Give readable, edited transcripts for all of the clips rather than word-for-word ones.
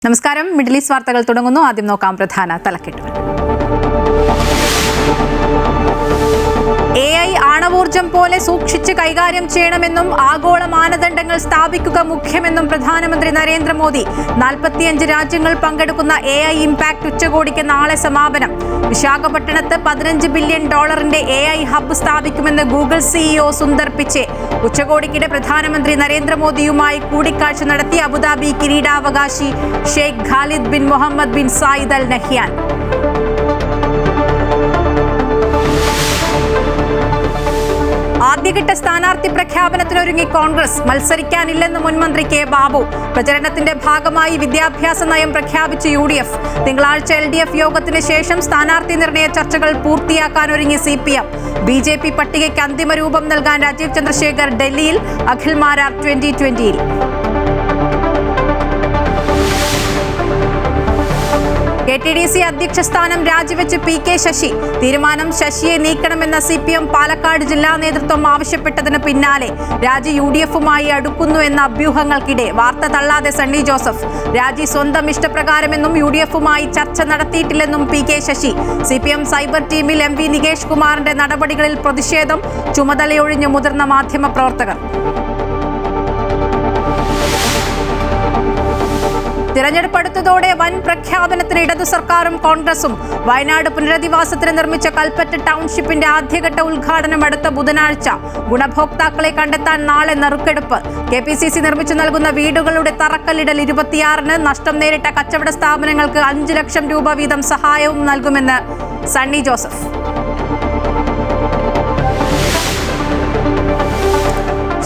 നമസ്കാരം. Middle east വാർത്തകൾ തുടങ്ങുന്നു. ആദ്യം നോക്കാം പ്രധാന തലക്കെട്ടുകൾ. AI ആണവോർജം പോലെ സൂക്ഷിച്ച് കൈകാര്യം ചെയ്യണമെന്നും ആഗോള മാനദണ്ഡങ്ങൾ സ്ഥാപിക്കുക മുഖ്യമെന്നും പ്രധാനമന്ത്രി നരേന്ദ്രമോദി. 45 രാജ്യങ്ങൾ പങ്കെടുക്കുന്ന AI ഇംപാക്ട് ഉച്ചകോടിക്ക് നാളെ സമാപനം. വിശാഖപട്ടണത്ത് $15 ബില്യൺ AI ഹബ്ബ് സ്ഥാപിക്കുമെന്ന് ഗൂഗിൾ CEO സുന്ദർ പിച്ചെ. ഉച്ചകോടിക്കിടെ പ്രധാനമന്ത്രി നരേന്ദ്രമോദിയുമായി കൂടിക്കാഴ്ച നടത്തി അബുദാബി കിരീടാവകാശി Sheikh Khalid bin Mohammed bin Zayed Al Nahyan. ആദ്യഘട്ട സ്ഥാനാർത്ഥി പ്രഖ്യാപനത്തിനൊരുങ്ങി കോൺഗ്രസ്. മത്സരിക്കാനില്ലെന്ന് മുൻമന്ത്രി കെ ബാബു. പ്രചരണത്തിന്റെ ഭാഗമായി വിദ്യാഭ്യാസ നയം പ്രഖ്യാപിച്ച UDF. തിങ്കളാഴ്ച LDF യോഗത്തിന് ശേഷം സ്ഥാനാർത്ഥി നിർണയ ചർച്ചകൾ പൂർത്തിയാക്കാനൊരുങ്ങി CPM. BJP പട്ടികയ്ക്ക് അന്തിമ രൂപം നൽകാൻ രാജീവ് ചന്ദ്രശേഖർ ഡൽഹിയിൽ. അഖിൽ മാരാർ 2020-ൽ. KTDC അധ്യക്ഷ സ്ഥാനം രാജിവെച്ച് PK ശശി. തീരുമാനം ശശിയെ നീക്കണമെന്ന CPM പാലക്കാട് ജില്ലാ നേതൃത്വം ആവശ്യപ്പെട്ടതിന് പിന്നാലെ രാജി UDF-മായി അടുക്കുന്നു എന്ന അഭ്യൂഹങ്ങൾക്കിടെ വാർത്ത തള്ളാതെ സണ്ണി ജോസഫ്. രാജി സ്വന്തം ഇഷ്ടപ്രകാരമെന്നും UDF-മായി ചർച്ച നടത്തിയിട്ടില്ലെന്നും PK ശശി. CPM സൈബർ ടീമിൽ MV നികേഷ് കുമാറിന്റെ നടപടികളിൽ പ്രതിഷേധം. ചുമതലയൊഴിഞ്ഞ് മുതിർന്ന മാധ്യമപ്രവർത്തകർ. തിരഞ്ഞെടുപ്പ് അടുത്തതോടെ വൻ പ്രഖ്യാപനത്തിന് ഇടതു സർക്കാരും കോൺഗ്രസും. വയനാട് പുനരധിവാസത്തിന് നിർമ്മിച്ച കൽപ്പറ്റ ടൗൺഷിപ്പിന്റെ ആദ്യഘട്ട ഉദ്ഘാടനം അടുത്ത ബുധനാഴ്ച. ഗുണഭോക്താക്കളെ കണ്ടെത്താൻ നാളെ നറുക്കെടുപ്പ്. KPCC നിർമ്മിച്ചു നൽകുന്ന വീടുകളുടെ തറക്കല്ലിടൽ 26-ന്. നഷ്ടം നേരിട്ട കച്ചവട സ്ഥാപനങ്ങൾക്ക് 5 ലക്ഷം രൂപ വീതം സഹായവും നൽകുമെന്ന് സണ്ണി ജോസഫ്.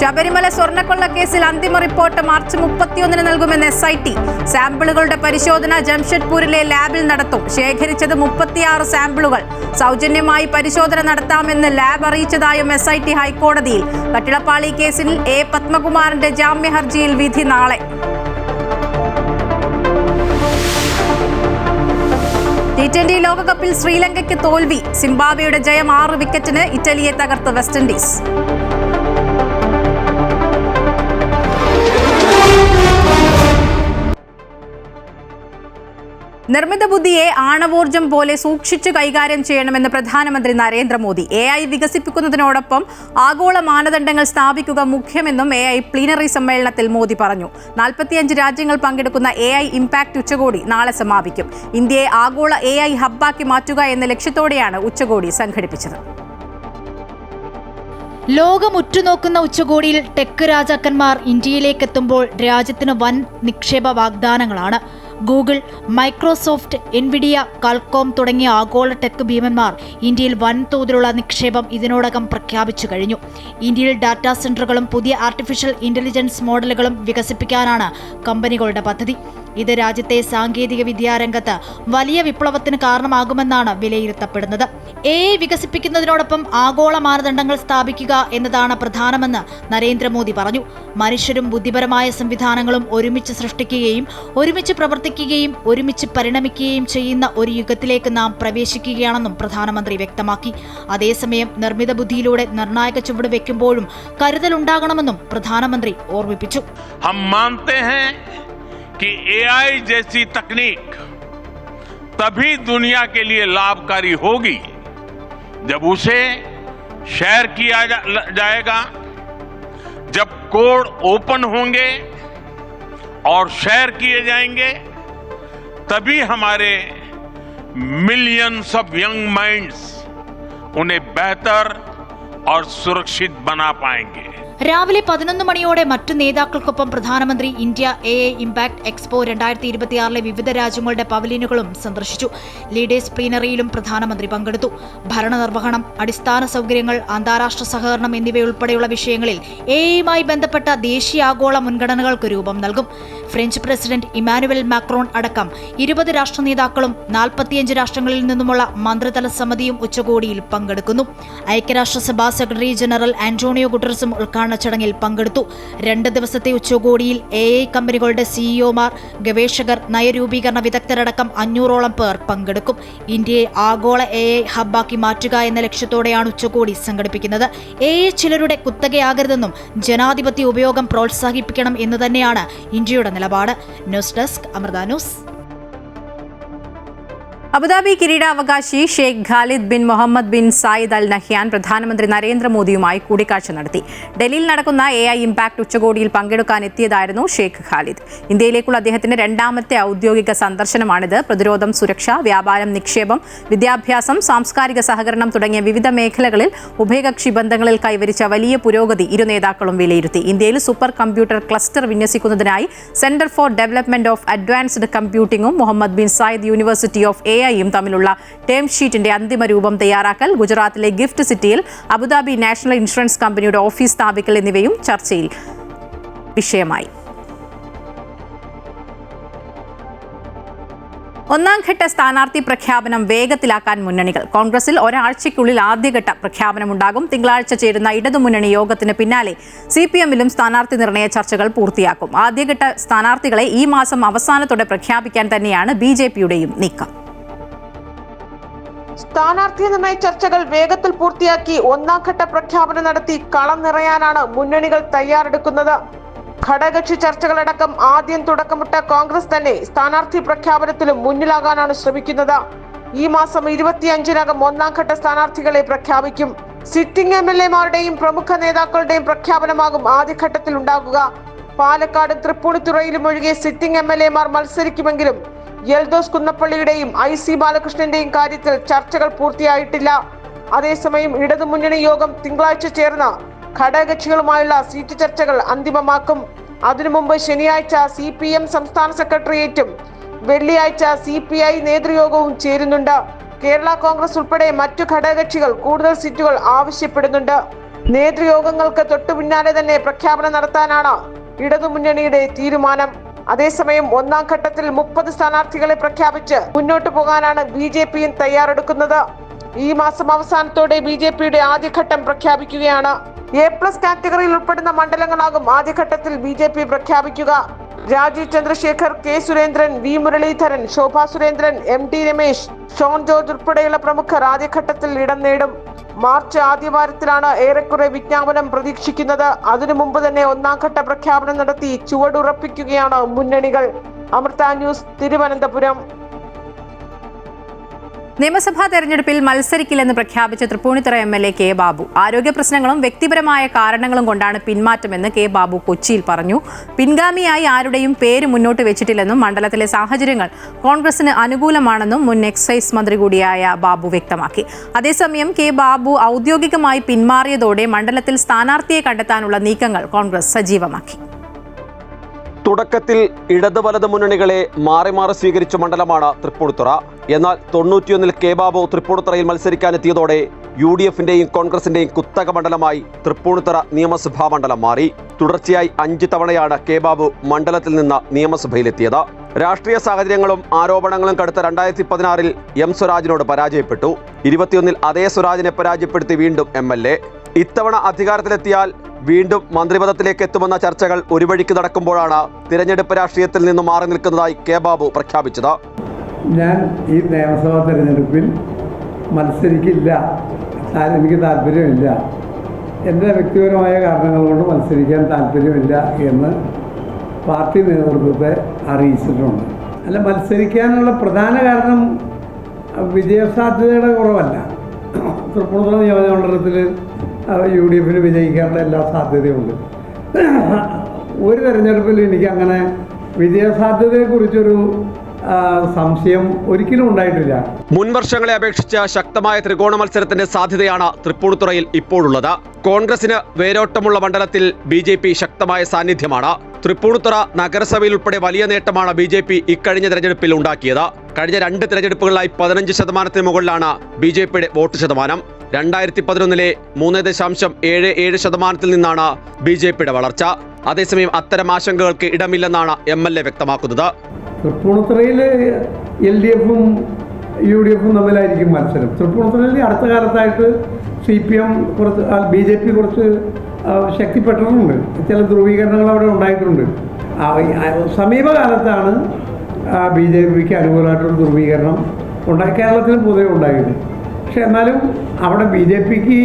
ശബരിമല സ്വർണ്ണക്കൊള്ള കേസിൽ അന്തിമ റിപ്പോർട്ട് മാർച്ച് 31-ന് നൽകുമെന്ന് SIT. സാമ്പിളുകളുടെ പരിശോധന ജംഷഡ്പൂരിലെ ലാബിൽ നടത്തും. ശേഖരിച്ചത് 36 സാമ്പിളുകൾ. സൗജന്യമായി പരിശോധന നടത്താമെന്ന് ലാബ് അറിയിച്ചതായും SIT ഹൈക്കോടതിയിൽ. കട്ടിളപ്പാളി കേസിൽ A. പത്മകുമാറിന്റെ ജാമ്യ ഹർജിയിൽ വിധി നാളെ. T20 ലോകകപ്പിൽ ശ്രീലങ്കയ്ക്ക് തോൽവി. സിംബാബ്വേയുടെ ജയം 6 വിക്കറ്റിന്. ഇറ്റലിയെ തകർത്ത് വെസ്റ്റ് ഇൻഡീസ്. നിർമ്മിത ബുദ്ധിയെ ആണവോർജം പോലെ സൂക്ഷിച്ചു കൈകാര്യം ചെയ്യണമെന്ന് പ്രധാനമന്ത്രി നരേന്ദ്രമോദി. AI വികസിപ്പിക്കുന്നതിനോടൊപ്പം ആഗോള മാനദണ്ഡങ്ങൾ സ്ഥാപിക്കുക മുഖ്യമെന്നും AI പ്ലീനറി സമ്മേളനത്തിൽ മോദി പറഞ്ഞു. 45 രാജ്യങ്ങൾ പങ്കെടുക്കുന്ന AI ഇംപാക്ട് ഉച്ചകോടി നാളെ സമാപിക്കും. ഇന്ത്യയെ ആഗോള AI ഹബ്ബാക്കി മാറ്റുക എന്ന ലക്ഷ്യത്തോടെയാണ് ഉച്ചകോടി സംഘടിപ്പിച്ചത്. ലോകം ഉറ്റുനോക്കുന്ന ഉച്ചകോടിയിൽ ടെക് രാജാക്കന്മാർ ഇന്ത്യയിലേക്കെത്തുമ്പോൾ രാജ്യത്തിന് വൻ നിക്ഷേപ വാഗ്ദാനങ്ങളാണ്. ഗൂഗിൾ, മൈക്രോസോഫ്റ്റ്, എൻവിഡിയ, കാൽകോം തുടങ്ങിയ ആഗോള ടെക് ഭീമന്മാർ ഇന്ത്യയിൽ വൻതോതിലുള്ള നിക്ഷേപം ഇതിനോടകം പ്രഖ്യാപിച്ചു കഴിഞ്ഞു. ഇന്ത്യയിൽ ഡാറ്റാ സെന്ററുകളും പുതിയ ആർട്ടിഫിഷ്യൽ ഇന്റലിജൻസ് മോഡലുകളും വികസിപ്പിക്കാനാണ് കമ്പനികളുടെ പദ്ധതി. ഇത് രാജ്യത്തെ സാങ്കേതിക വിദ്യാരംഗത്ത് വലിയ വിപ്ലവത്തിന് കാരണമാകുമെന്നാണ് വിലയിരുത്തപ്പെടുന്നത്. AI വികസിപ്പിക്കുന്നതിനോടൊപ്പം ആഗോള മാനദണ്ഡങ്ങൾ സ്ഥാപിക്കുക എന്നതാണ് പ്രധാനമെന്ന് നരേന്ദ്രമോദി പറഞ്ഞു. മനുഷ്യരും ബുദ്ധിപരമായ സംവിധാനങ്ങളും ഒരുമിച്ച് സൃഷ്ടിക്കുകയും ഒരുമിച്ച് പ്രവർത്തിക്കുകയും ഒരുമിച്ച് പരിണമിക്കുകയും ചെയ്യുന്ന ഒരു യുഗത്തിലേക്ക് നാം പ്രവേശിക്കുകയാണെന്നും പ്രധാനമന്ത്രി വ്യക്തമാക്കി. അതേസമയം നിർമ്മിത ബുദ്ധിയിലൂടെ നിർണായക ചുവട് വെക്കുമ്പോഴും കരുതലുണ്ടാകണമെന്നും പ്രധാനമന്ത്രി ഓർമ്മിപ്പിച്ചു. कि AI जैसी तकनीक तभी दुनिया के लिए लाभकारी होगी जब उसे शेयर किया जाएगा, जब कोड ओपन होंगे और शेयर किए जाएंगे, तभी हमारे मिलियंस ऑफ यंग माइंड्स उन्हें बेहतर और सुरक्षित बना पाएंगे. രാവിലെ 11 മണിയോടെ മറ്റു നേതാക്കൾക്കൊപ്പം പ്രധാനമന്ത്രി ഇന്ത്യ AI ഇംപാക്ട് എക്സ്പോ 2026 വിവിധ രാജ്യങ്ങളുടെ പവലിയനുകളും സന്ദർശിച്ചു. ലീഡേഴ്സ് പ്ലീനറിയിലും പ്രധാനമന്ത്രി പങ്കെടുത്തു. ഭരണനിർവഹണം, അടിസ്ഥാന സൗകര്യങ്ങൾ, അന്താരാഷ്ട്ര സഹകരണം എന്നിവയുൾപ്പെടെയുള്ള വിഷയങ്ങളിൽ AI-യുമായി ബന്ധപ്പെട്ട ദേശീയ ആഗോള മുൻഗണനകൾക്ക് രൂപം നൽകും. ഫ്രഞ്ച് പ്രസിഡന്റ് ഇമാനുവൽ മാക്രോൺ അടക്കം 20 രാഷ്ട്ര നേതാക്കളും 45 രാഷ്ട്രങ്ങളിൽ നിന്നുമുള്ള മന്ത്രിതല സമിതിയും ഉച്ചകോടിയിൽ പങ്കെടുക്കുന്നു. ഐക്യരാഷ്ട്രസഭാ സെക്രട്ടറി ജനറൽ ആന്റോണിയോ ഗുട്ടറസും ഉദ്ഘാടന ചടങ്ങിൽ പങ്കെടുത്തു. 2 ദിവസത്തെ ഉച്ചകോടിയിൽ AI കമ്പനികളുടെ CEOമാർ, ഗവേഷകർ, നയരൂപീകരണ വിദഗ്ധരടക്കം 500ഓളം പേർ പങ്കെടുക്കും. ഇന്ത്യയെ ആഗോള AI ഹബ്ബാക്കി മാറ്റുക എന്ന ലക്ഷ്യത്തോടെയാണ് ഉച്ചകോടി സംഘടിപ്പിക്കുന്നത്. AI ചിലരുടെ കുത്തകയാകരുതെന്നും ജനാധിപത്യ ഉപയോഗം പ്രോത്സാഹിപ്പിക്കണം എന്ന് തന്നെയാണ് ഇന്ത്യയുടെ നിലപാട്. News desk Amrita news. Abu Dhabi കിരീടാവകാശി Sheikh Khalid bin Mohammed bin Zayed Al Nahyan പ്രധാനമന്ത്രി നരേന്ദ്രമോദിയുമായി കൂടിക്കാഴ്ച നടത്തി. ഡൽഹിയിൽ നടക്കുന്ന AI ഇംപാക്ട് ഉച്ചകോടിയിൽ പങ്കെടുക്കാനെത്തിയതായിരുന്നു ഷെയ്ഖ് ഖാലിദ്. ഇന്ത്യയിലേക്കുള്ള അദ്ദേഹത്തിന്റെ രണ്ടാമത്തെ ഔദ്യോഗിക സന്ദർശനമാണിത്. പ്രതിരോധം, സുരക്ഷ, വ്യാപാരം, നിക്ഷേപം, വിദ്യാഭ്യാസം, സാംസ്കാരിക സഹകരണം തുടങ്ങിയ വിവിധ മേഖലകളിൽ ഉഭയകക്ഷി ബന്ധങ്ങളിൽ കൈവരിച്ച വലിയ പുരോഗതി ഇരു നേതാക്കളും വിലയിരുത്തി. ഇന്ത്യയിൽ സൂപ്പർ കമ്പ്യൂട്ടർ ക്ലസ്റ്റർ വിന്യസിക്കുന്നതിനായി Centre for Development of Advanced കമ്പ്യൂട്ടിംഗും Mohammed bin Zayed University of AI തമ്മിലുള്ള ടേം ഷീറ്റിന്റെ അന്തിമ രൂപം തയ്യാറാക്കൽ, ഗുജറാത്തിലെ ഗിഫ്റ്റ് സിറ്റിയിൽ അബുദാബി നാഷണൽ ഇൻഷുറൻസ് കമ്പനിയുടെ ഓഫീസ് സ്ഥാപിക്കൽ എന്നിവയും ചർച്ചയിൽ വിഷയമായി. ഒന്നാംഘട്ട സ്ഥാനാർത്ഥി പ്രഖ്യാപനം വേഗത്തിലാക്കാൻ മുന്നണികൾ. കോൺഗ്രസിൽ ഒരാഴ്ചയ്ക്കുള്ളിൽ ആദ്യഘട്ട പ്രഖ്യാപനമുണ്ടാകും. തിങ്കളാഴ്ച ചേരുന്ന ഇടതുമുന്നണി യോഗത്തിന് പിന്നാലെ CPM-ലും സ്ഥാനാർത്ഥി നിർണയ ചർച്ചകൾ പൂർത്തിയാക്കും. ആദ്യഘട്ട സ്ഥാനാർത്ഥികളെ ഈ മാസം അവസാനത്തോടെ പ്രഖ്യാപിക്കാൻ തന്നെയാണ് BJP-യുടെയും നീക്കം. സ്ഥാനാർത്ഥി നിർണയ ചർച്ചകൾ വേഗത്തിൽ പൂർത്തിയാക്കി ഒന്നാംഘട്ട പ്രഖ്യാപനം നടത്തി കളം നിറയാനാണ് മുന്നണികൾ തയ്യാറെടുക്കുന്നത്. ഘടകകക്ഷി ചർച്ചകളടക്കം ആദ്യം തുടക്കമിട്ട കോൺഗ്രസ് തന്നെ സ്ഥാനാർത്ഥി പ്രഖ്യാപനത്തിലും മുന്നിലാകാനാണ് ശ്രമിക്കുന്നത്. ഈ മാസം 25-നകം ഒന്നാംഘട്ട സ്ഥാനാർത്ഥികളെ പ്രഖ്യാപിക്കും. സിറ്റിംഗ് MLA-മാരുടെയും പ്രമുഖ നേതാക്കളുടെയും പ്രഖ്യാപനമാകും ആദ്യഘട്ടത്തിൽ ഉണ്ടാകുക. പാലക്കാട് തൃപ്പൂണിത്തുറയിലും ഒഴികെ സിറ്റിംഗ് MLA-മാർ മത്സരിക്കുമെങ്കിലും യൽദോസ് കുന്നപ്പള്ളിയുടെയും IC ബാലകൃഷ്ണന്റെയും കാര്യത്തിൽ ചർച്ചകൾ പൂർത്തിയായിട്ടില്ല. അതേസമയം ഇടതുമുന്നണി യോഗം തിങ്കളാഴ്ച ചേർന്ന ഘടകകക്ഷികളുമായുള്ള സീറ്റ് ചർച്ചകൾ അന്തിമമാക്കും. അതിനു മുമ്പ് ശനിയാഴ്ച CPM സംസ്ഥാന സെക്രട്ടേറിയറ്റും വെള്ളിയാഴ്ച CPI നേതൃയോഗവും ചേരുന്നുണ്ട്. കേരള കോൺഗ്രസ് ഉൾപ്പെടെ മറ്റു ഘടകകക്ഷികൾ കൂടുതൽ സീറ്റുകൾ ആവശ്യപ്പെടുന്നുണ്ട്. നേതൃയോഗങ്ങൾക്ക് തൊട്ടു പിന്നാലെ തന്നെ പ്രഖ്യാപനം നടത്താനാണ് ഇടതുമുന്നണിയുടെ തീരുമാനം. അതേസമയം ഒന്നാം ഘട്ടത്തിൽ 30 സ്ഥാനാർത്ഥികളെ പ്രഖ്യാപിച്ച് മുന്നോട്ടു പോകാനാണ് BJP-യും തയ്യാറെടുക്കുന്നത്. ഈ മാസം അവസാനത്തോടെ BJP-യുടെ ആദ്യഘട്ടം പ്രഖ്യാപിക്കുകയാണ്. A+ കാറ്റഗറിയിൽ ഉൾപ്പെടുന്ന മണ്ഡലങ്ങളാകും ആദ്യഘട്ടത്തിൽ BJP പ്രഖ്യാപിക്കുക. Rajeev Chandrasekhar, K. Surendran, V. Muraleedharan, Shobha Surendran, MT Ramesh, Shone George ഉൾപ്പെടെയുള്ള പ്രമുഖർ ആദ്യഘട്ടത്തിൽ ഇടം നേടും. മാർച്ച് ആദ്യവാരത്തിലാണ് ഏറെക്കുറെ വിജ്ഞാപനം പ്രതീക്ഷിക്കുന്നത്. അതിനു മുമ്പ് തന്നെ ഒന്നാംഘട്ട പ്രഖ്യാപനം നടത്തി ചുവടുറപ്പിക്കുകയാണ് മുന്നണികൾ. അമൃത ന്യൂസ്, തിരുവനന്തപുരം. നിയമസഭാ തെരഞ്ഞെടുപ്പിൽ മത്സരിക്കില്ലെന്ന് പ്രഖ്യാപിച്ച തൃപ്പൂണിത്തുറ MLA K. ബാബു ആരോഗ്യ പ്രശ്നങ്ങളും വ്യക്തിപരമായ കാരണങ്ങളും കൊണ്ടാണ് പിന്മാറ്റമെന്ന് K. ബാബു കൊച്ചിയിൽ പറഞ്ഞു. പിൻഗാമിയായി ആരുടെയും പേര് മുന്നോട്ട് വെച്ചിട്ടില്ലെന്നും മണ്ഡലത്തിലെ സാഹചര്യങ്ങൾ കോൺഗ്രസിന് അനുകൂലമാണെന്നും മുൻ എക്സൈസ് മന്ത്രി കൂടിയായ ബാബു വ്യക്തമാക്കി. അതേസമയം K. ബാബു ഔദ്യോഗികമായി പിന്മാറിയതോടെ മണ്ഡലത്തിൽ സ്ഥാനാർത്ഥിയെ കണ്ടെത്താനുള്ള നീക്കങ്ങൾ കോൺഗ്രസ് സജീവമാക്കി. തുടക്കത്തിൽ ഇടത് വലത് മുന്നണികളെ മാറി മാറി സ്വീകരിച്ച മണ്ഡലമാണ് തൃപ്പൂണിത്തുറ. എന്നാൽ 91-ൽ K. ബാബു തൃപ്പൂണിത്തുറയിൽ മത്സരിക്കാനെത്തിയതോടെ UDF-ന്റെയും കോൺഗ്രസിന്റെയും കുത്തക മണ്ഡലമായി തൃപ്പൂണിത്തുറ നിയമസഭാ മണ്ഡലം മാറി. തുടർച്ചയായി 5 തവണയാണ് K. ബാബു മണ്ഡലത്തിൽ നിന്ന് നിയമസഭയിലെത്തിയത്. രാഷ്ട്രീയ സാഹചര്യങ്ങളും ആരോപണങ്ങളും കടുത്ത 2016-ൽ M. സ്വരാജിനോട് പരാജയപ്പെട്ടു. 21-ൽ അതേ സ്വരാജിനെ പരാജയപ്പെടുത്തി വീണ്ടും MLA. ഇത്തവണ അധികാരത്തിലെത്തിയാൽ വീണ്ടും മന്ത്രിപദത്തിലേക്ക് എത്തുമെന്ന ചർച്ചകൾ ഒരു വഴിക്ക് നടക്കുമ്പോഴാണ് തിരഞ്ഞെടുപ്പ് രാഷ്ട്രീയത്തിൽ നിന്ന് മാറി നിൽക്കുന്നതായി K. ബാബു പ്രഖ്യാപിച്ചത്. ഞാൻ ഈ നിയമസഭാ തെരഞ്ഞെടുപ്പിൽ മത്സരിക്കില്ല, എനിക്ക് താല്പര്യമില്ല, എൻ്റെ വ്യക്തിപരമായ കാരണങ്ങൾ കൊണ്ട് മത്സരിക്കാൻ താല്പര്യമില്ല എന്ന് പാർട്ടി നേതൃത്വത്തെ അറിയിച്ചിട്ടുണ്ട്. അല്ല, മത്സരിക്കാനുള്ള പ്രധാന കാരണം വിജയസാധ്യതയുടെ കുറവല്ല. തൃപ്പൂണിത്തുറ നിയോജകമണ്ഡലത്തിൽ UDF-ന് വിജയിക്കാനുള്ള എല്ലാ സാധ്യതയുണ്ട്. ഒരു തെരഞ്ഞെടുപ്പിൽ എനിക്കങ്ങനെ വിജയസാധ്യതയെക്കുറിച്ചൊരു സംശയം ഒരിക്കലും ഉണ്ടായിട്ടില്ല. മുൻ വർഷങ്ങളെ അപേക്ഷിച്ച് ശക്തമായ ത്രികോണ മത്സരത്തിന്റെ സാധ്യതയാണ് തൃപ്പൂണിത്തുറയിൽ ഇപ്പോഴുള്ളത്. കോൺഗ്രസിന് വേരോട്ടമുള്ള മണ്ഡലത്തിൽ BJP ശക്തമായ സാന്നിധ്യമാണ്. തൃപ്പൂണിത്തുറ നഗരസഭയിൽ ഉൾപ്പെടെ വലിയ നേട്ടമാണ് BJP ഇക്കഴിഞ്ഞ തെരഞ്ഞെടുപ്പിൽ ഉണ്ടാക്കിയത്. കഴിഞ്ഞ 2 തെരഞ്ഞെടുപ്പുകളിലായി 15% മുകളിലാണ് BJP-യുടെ വോട്ട് ശതമാനം. 2011-ലെ 3.77% നിന്നാണ് BJP-യുടെ വളർച്ച. അതേസമയം അത്തരം ആശങ്കകൾക്ക് ഇടമില്ലെന്നാണ് MLA വ്യക്തമാക്കുന്നത്. തൃപ്പൂണിത്തുറയിൽ LDF-ഉം UDF-ഉം തമ്മിലായിരിക്കും മത്സരം. തൃപ്പൂണിത്തുറയിൽ അടുത്ത കാലത്തായിട്ട് CPM കുറച്ച് BJP കുറച്ച് ശക്തിപ്പെട്ടിട്ടുണ്ട്. ചില ധ്രുവീകരണങ്ങൾ അവിടെ ഉണ്ടായിട്ടുണ്ട്. സമീപകാലത്താണ് BJP-ക്ക് അനുകൂലമായിട്ടൊരു ധ്രുവീകരണം കേരളത്തിൽ പൊതുവെ ഉണ്ടായിരുന്നു. പക്ഷെ എന്നാലും അവിടെ BJP-ക്ക്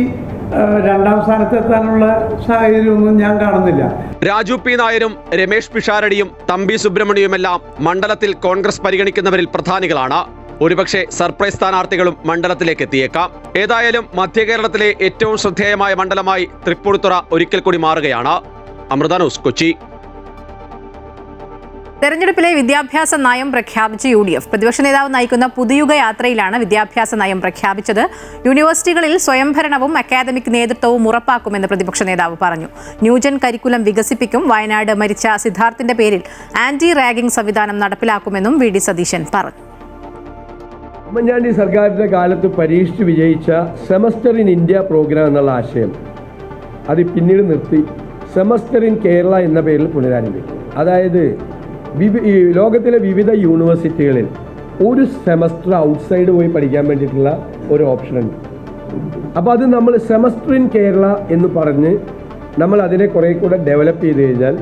രണ്ടാം സ്ഥാനത്തെത്താനുള്ള സാഹചര്യമൊന്നും ഞാൻ കാണുന്നില്ല. രാജു പി നായരും രമേഷ് പിഷാരടിയും തമ്പി സുബ്രഹ്മണ്യവുമെല്ലാം മണ്ഡലത്തിൽ കോൺഗ്രസ് പരിഗണിക്കുന്നവരിൽ പ്രധാനികളാണ്. ഒരുപക്ഷെ സർപ്രൈസ് സ്ഥാനാർത്ഥികളും മണ്ഡലത്തിലേക്ക് എത്തിയേക്കാം. ഏതായാലും മധ്യ കേരളത്തിലെ ഏറ്റവും ശ്രദ്ധേയമായ മണ്ഡലമായി തൃപ്പൂണിത്തുറ ഒരിക്കൽ കൂടി മാറുകയാണ്. അമൃത ന്യൂസ്, കൊച്ചി. തെരഞ്ഞെടുപ്പിലെ വിദ്യാഭ്യാസ നയം പ്രഖ്യാപിച്ച UDF പ്രതിപക്ഷ നേതാവ് നയിക്കുന്ന പുതുയുഗ യാത്രയിലാണ് വിദ്യാഭ്യാസ നയം പ്രഖ്യാപിച്ചത്. യൂണിവേഴ്സിറ്റികളിൽ സ്വയംഭരണവും അക്കാദമിക് നേതൃത്വവും ഉറപ്പാക്കുമെന്ന് പ്രതിപക്ഷ നേതാവ് പറഞ്ഞു. ന്യൂജൻ കരിക്കുലം വികസിപ്പിക്കും. വയനാട് മരിച്ച സിദ്ധാർത്ഥിന്റെ പേരിൽ ആന്റി റാഗിംഗ് സംവിധാനം നടപ്പിലാക്കുമെന്നും VD സതീശൻ പറഞ്ഞു. ഉമ്മൻചാണ്ടി സർക്കാരിൻ്റെ കാലത്ത് പരീക്ഷിച്ച് വിജയിച്ച സെമസ്റ്റർ ഇൻ ഇന്ത്യ പ്രോഗ്രാം എന്നുള്ള ആശയം അത് പിന്നീട് നിർത്തി സെമസ്റ്റർ ഇൻ കേരള എന്ന പേരിൽ പുനരാരംഭിക്കും. അതായത് ലോകത്തിലെ വിവിധ യൂണിവേഴ്സിറ്റികളിൽ ഒരു സെമസ്റ്റർ ഔട്ട്സൈഡ് പോയി പഠിക്കാൻ വേണ്ടിയിട്ടുള്ള ഒരു ഓപ്ഷനുണ്ട്. അപ്പോൾ അത് നമ്മൾ സെമസ്റ്റർ ഇൻ കേരള എന്ന് പറഞ്ഞ് നമ്മൾ അതിനെ കുറേ കൂടെ ഡെവലപ്പ് ചെയ്ത് കഴിഞ്ഞാൽ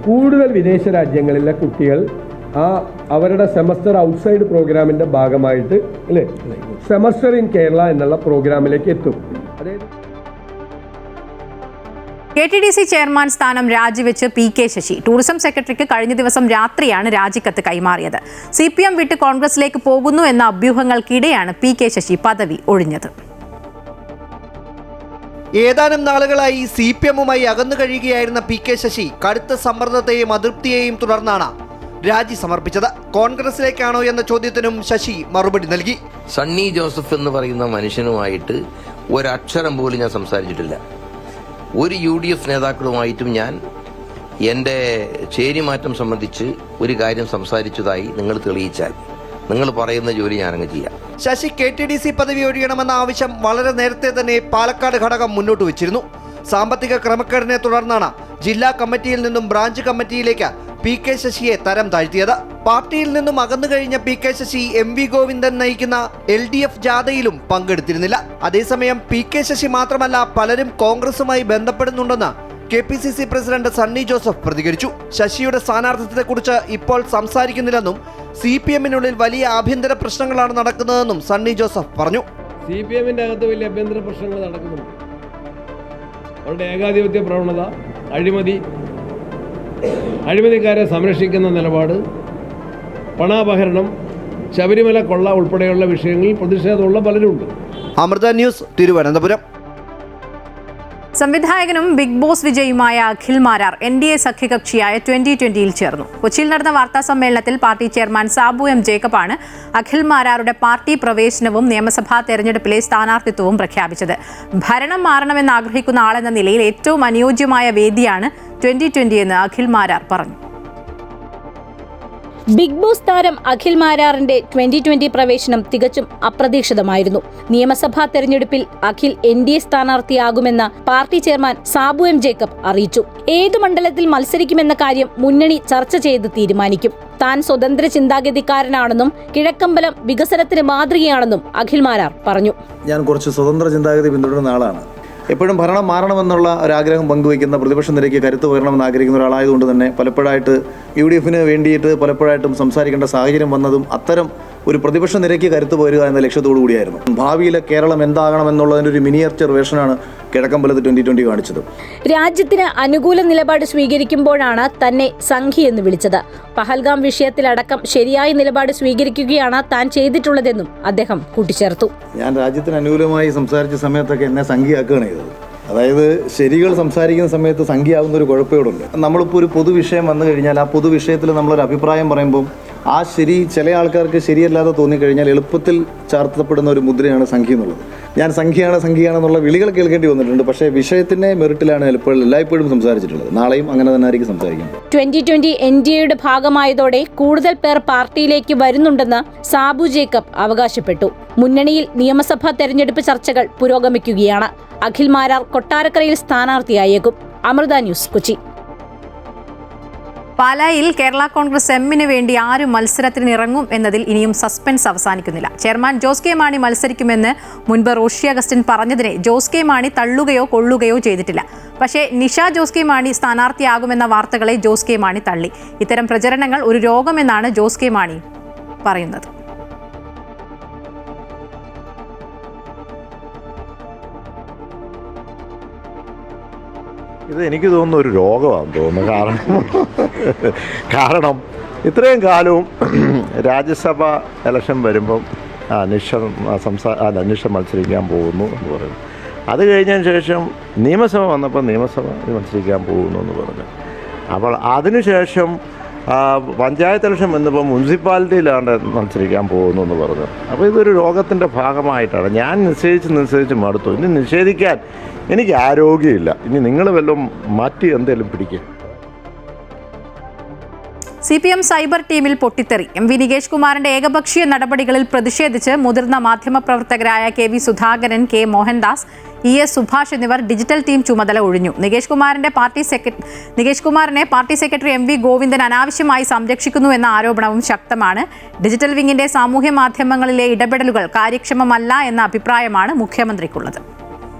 കൂടുതൽ വിദേശ രാജ്യങ്ങളിലെ കുട്ടികൾ അവരുടെ സെമസ്റ്റർ ഔട്ട്സൈഡ് പ്രോഗ്രാമിൻ്റെ ഭാഗമായിട്ട് അല്ലേ സെമസ്റ്റർ ഇൻ കേരള എന്നുള്ള പ്രോഗ്രാമിലേക്ക് എത്തും. അതായത് KTDC ചെയർമാൻ സ്ഥാനം രാജിവെച്ച് PK ശശി. ടൂറിസം സെക്രട്ടറിക്ക് കഴിഞ്ഞ ദിവസം രാത്രിയാണ് രാജിക്കത്ത് കൈമാറിയത്. CPM വിട്ട് കോൺഗ്രസിലേക്ക് പോകുന്നു എന്ന അഭ്യൂഹങ്ങൾക്കിടെയാണ് PK ശശി പദവി ഒഴിഞ്ഞത്. ഏതാനും നാളുകളായി CPMുമായി അകന്നു കഴിയുകയായിരുന്ന PK ശശി കടുത്ത സമ്മർദ്ദത്തെയും അതൃപ്തിയെയും തുടർന്നാണ് രാജി സമർപ്പിച്ചത്. കോൺഗ്രസിലേക്കാണോ എന്ന ചോദ്യത്തിനും ശശി മറുപടി നൽകി. സണ്ണി ജോസഫ് എന്ന് പറയുന്ന മനുഷ്യനുമായിട്ട് ഒരക്ഷരം പോലും ഞാൻ സംസാരിച്ചിട്ടില്ല. ഒരു UDF നേതാക്കളുമായിട്ടും ഞാൻ എൻ്റെ ചേരിമാറ്റം സംബന്ധിച്ച് ഒരു കാര്യം സംസാരിച്ചതായി നിങ്ങൾ തെളിയിച്ചാൽ നിങ്ങൾ പറയുന്ന ജോലി ഞാനങ്ങ് ചെയ്യാം. ശശി KTDC പദവി ഒഴിയണമെന്ന ആവശ്യം വളരെ നേരത്തെ തന്നെ പാലക്കാട് ഘടകം മുന്നോട്ട് വെച്ചിരുന്നു. സാമ്പത്തിക ക്രമക്കേടിനെ തുടർന്നാണ് ജില്ലാ കമ്മിറ്റിയിൽ നിന്നും ബ്രാഞ്ച് കമ്മിറ്റിയിലേക്ക് PK ശശിയെ തരം താഴ്ത്തിയത്. പാർട്ടിയിൽ നിന്നും അകന്നു കഴിഞ്ഞ PK ശശി MV ഗോവിന്ദൻ നയിക്കുന്ന LDF ജാഥയിലും പങ്കെടുത്തിരുന്നില്ല. അതേസമയം PK ശശി മാത്രമല്ല പലരും കോൺഗ്രസുമായി ബന്ധപ്പെടുന്നുണ്ടെന്ന് KPCC പ്രസിഡന്റ് സണ്ണി ജോസഫ് പ്രതികരിച്ചു. ശശിയുടെ സ്ഥാനാർത്ഥിത്വത്തെക്കുറിച്ച് ഇപ്പോൾ സംസാരിക്കുന്നില്ലെന്നും CPMനുള്ളിൽ വലിയ ആഭ്യന്തര പ്രശ്നങ്ങളാണ് നടക്കുന്നതെന്നും സണ്ണി ജോസഫ് പറഞ്ഞു. CPMന്റെ അകത്ത് വലിയ ആഭ്യന്തര പ്രശ്നങ്ങൾ നടക്കുന്നുണ്ട്. അവരുടെ ഏകാധിപത്യ പ്രവണത, അഴിമതിക്കാരെ സംരക്ഷിക്കുന്ന നിലപാട്, പണാപഹരണം, ശബരിമല കൊള്ള ഉൾപ്പെടെയുള്ള വിഷയങ്ങളിൽ പ്രതിഷേധമുള്ള പലരുണ്ട്. അമൃത ന്യൂസ്, തിരുവനന്തപുരം. സംവിധായകനും ബിഗ് ബോസ് വിജയുമായ അഖിൽ മാരാർ NDA സഖ്യകക്ഷിയായ 2020യിൽ ചേർന്നു. കൊച്ചിയിൽ നടന്ന വാർത്താ സമ്മേളനത്തിൽ പാർട്ടി ചെയർമാൻ സാബു M ജേക്കബാണ് അഖിൽ മാരാറുടെ പാർട്ടി പ്രവേശനവും നിയമസഭാ തെരഞ്ഞെടുപ്പിലെ സ്ഥാനാർത്ഥിത്വവും പ്രഖ്യാപിച്ചത്. ഭരണം മാറണമെന്ന് ആഗ്രഹിക്കുന്ന ആളെന്ന നിലയിൽ ഏറ്റവും അനുയോജ്യമായ വേദിയാണ് 2020 എന്ന് അഖിൽ മാരാർ പറഞ്ഞു. ബിഗ് ബോസ് താരം അഖിൽ മാരാറിന്റെ 2020 പ്രവേശനം തികച്ചും അപ്രതീക്ഷിതമായിരുന്നു. നിയമസഭാ തെരഞ്ഞെടുപ്പിൽ അഖിൽ NDA സ്ഥാനാർത്ഥിയാകുമെന്ന് party chairman Sabu M Jacob അറിയിച്ചു. ഏതു മണ്ഡലത്തിൽ മത്സരിക്കുമെന്ന കാര്യം മുന്നണി ചർച്ച ചെയ്ത് തീരുമാനിക്കും. താൻ സ്വതന്ത്ര ചിന്താഗതിക്കാരനാണെന്നും കിഴക്കമ്പലം വികസനത്തിന് മാതൃകയാണെന്നും അഖിൽ മാരാർ പറഞ്ഞു. ഞാൻ കുറച്ച് സ്വതന്ത്ര ചിന്താഗതി പിന്തുടരുന്ന ആളാണ്. എപ്പോഴും ഭരണം മാറണമെന്നുള്ള ഒരാഗ്രഹം പങ്കുവയ്ക്കുന്ന, പ്രതിപക്ഷ നിരയ്ക്ക് കരുത്ത് പകരണമെന്ന് ആഗ്രഹിക്കുന്ന ഒരാളായതുകൊണ്ട് തന്നെ പലപ്പോഴായിട്ട് UDFന് വേണ്ടിയിട്ട് പലപ്പോഴായിട്ടും സംസാരിക്കേണ്ട സാഹചര്യം വന്നതും അത്തരം ഒരു പ്രതിപക്ഷ നിരയ്ക്ക് കരുത്ത് പകരുക എന്ന ലക്ഷ്യത്തോടു കൂടിയായിരുന്നു. ഭാവിയിലെ കേരളം എന്താകണമെന്നുള്ളതിൻ്റെ ഒരു മിനിയേച്ചർ വേർഷനാണ് കിഴക്കമ്പലത്ത് 2020 കാണിച്ചത്. രാജ്യത്തിന് അനുകൂല നിലപാട് സ്വീകരിക്കുമ്പോഴാണ് തന്നെ സംഘി എന്ന് വിളിച്ചത്. പഹൽഗാം വിഷയത്തിലടക്കം ശരിയായ നിലപാട് സ്വീകരിക്കുകയാണ് താൻ ചെയ്തിട്ടുള്ളതെന്നും അദ്ദേഹം കൂട്ടിച്ചേർത്തു. ഞാൻ രാജ്യത്തിന് അനുകൂലമായി സംസാരിച്ച സമയത്തൊക്കെ എന്നെ സംഘിയാക്കുകയാണ് ചെയ്തത്. അതായത് ശരികൾ സംസാരിക്കുന്ന സമയത്ത് സംഖ്യയാവുന്ന ഒരു കുഴപ്പമോടുണ്ട്. നമ്മളിപ്പോൾ ഒരു പൊതുവിഷയം വന്നു കഴിഞ്ഞാൽ ആ പൊതുവിഷയത്തിൽ നമ്മളൊരു അഭിപ്രായം പറയുമ്പോൾ ആ ശരി ചില ആൾക്കാർക്ക് ശരിയല്ലാതെ തോന്നിക്കഴിഞ്ഞാൽ എളുപ്പത്തിൽ ചാർത്തപ്പെടുന്ന ഒരു മുദ്രയാണ് സംഖ്യ എന്നുള്ളത്. ഞാൻ സംഖ്യയാണെന്നുള്ള വിളികൾ കേൾക്കേണ്ടി വന്നിട്ടുണ്ട്. പക്ഷേ വിഷയത്തിൻ്റെ മെറിറ്റിലാണ് എല്ലായ്പ്പോഴും സംസാരിച്ചിട്ടുള്ളത്. നാളെയും അങ്ങനെ തന്നെ ആയിരിക്കും സംസാരിക്കും. 2020 NDAയുടെ ഭാഗമായതോടെ കൂടുതൽ പേർ പാർട്ടിയിലേക്ക് വരുന്നുണ്ടെന്ന് സാബു ജേക്കബ് അവകാശപ്പെട്ടു. മുന്നണിയിൽ നിയമസഭാ തെരഞ്ഞെടുപ്പ് ചർച്ചകൾ പുരോഗമിക്കുകയാണ്. അഖിൽ മാരാർ കൊട്ടാരക്കരയിൽ സ്ഥാനാർത്ഥിയായേക്കും. അമൃത ന്യൂസ്, കൊച്ചി. പാലായിൽ കേരള കോൺഗ്രസ് എമ്മിന് വേണ്ടി ആര് മത്സരത്തിന് ഇറങ്ങും എന്നതിൽ ഇനിയും സസ്പെൻസ് അവസാനിക്കുന്നില്ല. ചെയർമാൻ ജോസ് കെ മാണി മത്സരിക്കുമെന്ന് മുൻപ് റോഷി അഗസ്റ്റിൻ പറഞ്ഞതിനെ ജോസ് കെ മാണി തള്ളുകയോ കൊള്ളുകയോ ചെയ്തിട്ടില്ല. പക്ഷേ നിഷ ജോസ് കെ മാണി സ്ഥാനാർത്ഥിയാകുമെന്ന വാർത്തകളെ ജോസ് കെ മാണി തള്ളി. ഇത്തരം പ്രചരണങ്ങൾ ഒരു രോഗമെന്നാണ് ജോസ് കെ മാണി പറയുന്നത്. ഇത് എനിക്ക് തോന്നുന്ന ഒരു രോഗമാണെന്ന് തോന്നുന്നു. കാരണം ഇത്രയും കാലവും രാജ്യസഭ ഇലക്ഷൻ വരുമ്പം അനിഷ മത്സരിക്കാൻ പോകുന്നു എന്ന് പറഞ്ഞു. അത് കഴിഞ്ഞതിന് ശേഷം നിയമസഭ വന്നപ്പോൾ നിയമസഭ മത്സരിക്കാൻ പോകുന്നു എന്ന് പറഞ്ഞു. അപ്പോൾ അതിനുശേഷം പഞ്ചായത്ത് ഇലക്ഷൻ വന്നപ്പോൾ മുനിസിപ്പാലിറ്റിയിലാണ്ട് മത്സരിക്കാൻ പോകുന്നു എന്ന് പറഞ്ഞു. അപ്പോൾ ഇതൊരു രോഗത്തിൻ്റെ ഭാഗമായിട്ടാണ്. ഞാൻ നിഷേധിച്ച് മടുത്തു. ഇനി നിഷേധിക്കാൻ എനിക്ക് ആരോഗ്യമില്ല. ഇനി നിങ്ങൾ വല്ലതും മാറ്റി എന്തെങ്കിലും പിടിക്കുക. CPM സൈബർ ടീമിൽ പൊട്ടിത്തെറി. MV നികേഷ് കുമാറിന്റെ ഏകപക്ഷീയ നടപടികളിൽ പ്രതിഷേധിച്ച് മുതിർന്ന മാധ്യമപ്രവർത്തകരായ KV Sudhakaran, K Mohandas, ES Subhash എന്നിവർ ഡിജിറ്റൽ ടീം ചുമതല ഒഴിഞ്ഞു. നികേഷ് കുമാറിനെ പാർട്ടി സെക്രട്ടറി MV ഗോവിന്ദൻ അനാവശ്യമായി സംരക്ഷിക്കുന്നു എന്ന ആരോപണവും ശക്തമാണ്. ഡിജിറ്റൽ വിങ്ങിന്റെ സാമൂഹ്യ മാധ്യമങ്ങളിലെ ഇടപെടലുകൾ കാര്യക്ഷമമല്ല എന്ന അഭിപ്രായമാണ് മുഖ്യമന്ത്രിക്കുള്ളത്.